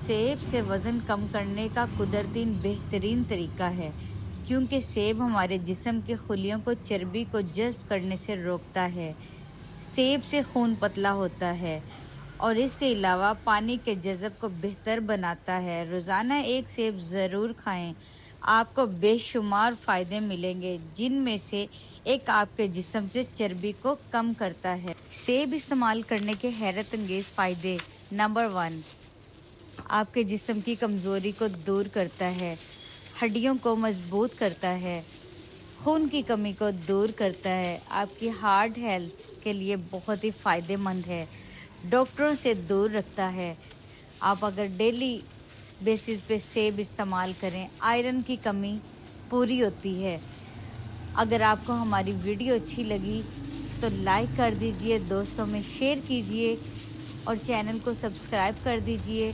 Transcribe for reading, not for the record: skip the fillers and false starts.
सेब से वज़न कम करने का कुदरती बेहतरीन तरीका है, क्योंकि सेब हमारे जिस्म के खुलियों को चर्बी को जज़्ब करने से रोकता है। सेब से खून पतला होता है और इसके अलावा पानी के जज़ब को बेहतर बनाता है। रोज़ाना एक सेब ज़रूर खाएँ, आपको बेशुमार फ़ायदे मिलेंगे, जिनमें से एक आपके जिस्म से चर्बी को कम करता है। सेब इस्तेमाल करने के हैरत अंगेज़ फ़ायदे। नंबर 1, आपके जिस्म की कमज़ोरी को दूर करता है, हड्डियों को मजबूत करता है, खून की कमी को दूर करता है, आपकी हार्ट हेल्थ के लिए बहुत ही फ़ायदेमंद है, डॉक्टरों से दूर रखता है। आप अगर डेली बेसिस पे सेब इस्तेमाल करें, आयरन की कमी पूरी होती है। अगर आपको हमारी वीडियो अच्छी लगी तो लाइक कर दीजिए, दोस्तों में शेयर कीजिए और चैनल को सब्सक्राइब कर दीजिए